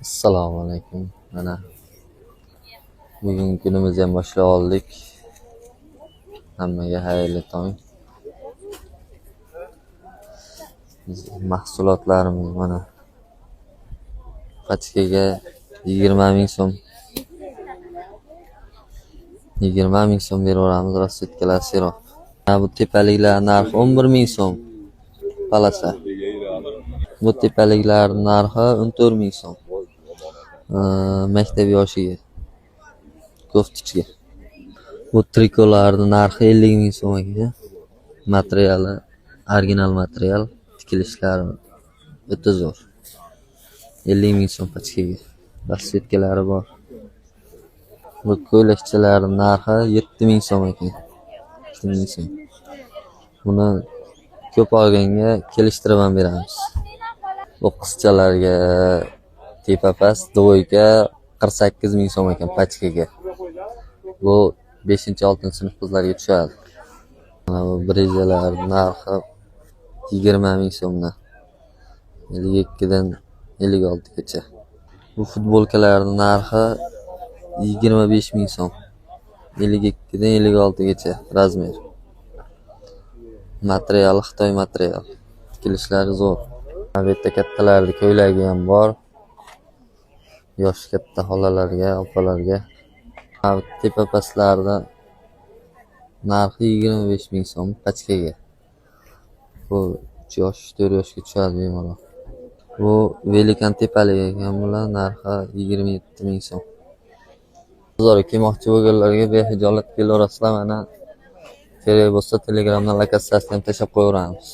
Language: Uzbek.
Assalomu alaykum. Mana bugungi kunimizni ham boshlab oldik. Hammaga xayrli tong. Mahsulotlarimiz mana pachkaga 20 ming so'm. 20 ming so'm beraveramiz rasvetkalar sirop. Bu tepaliklar narxi 11 ming so'm. Palasa. Bu tepaliklar narxi 14 ming so'm. Maktab yoshiga koftichka. Bu trikolarni narxi 50 ming so'm ekan. Materiali original material, tikilishlari o'ta zo'r. 50 ming so'm pachkaga. Rasvetkalari bor. Bu ko'ylakchalarning narxi 7 ming so'm ekan. 7 ming so'm. Buni ko'p olganga kelishtirib ham beramiz. Bu qizchalarga tepa past do'yga 48 ming so'm ekan pachkaga. Bu 5-6 sinf qizlarga tushadi. Mana bu brizalar narxi 20 ming so'mdan 52 dan 56 gacha. Bu futbolkalarning narxi 25 ming so'm. 52 dan 56 gacha razmer. Materiali Xitoy material. Tikilishlari zo'r. Bu yerda kattalarning ko'ylagi ham bor. Yosh katta xolalarga, opalarga. Tepa pastlarida narxi 25 ming so'm pachkaga. Bu 3 yosh, 4 yoshga tushadi bemalol. Bu velikan tepalik ekan, bular narxi 27 ming so'm. Bozorga kelmoqchi bo'lganlarga behijolat kelaverasizlar. Mana kerak bo'lsa Telegramdan lokatsiyasini ham tashlab qo'yaveramiz.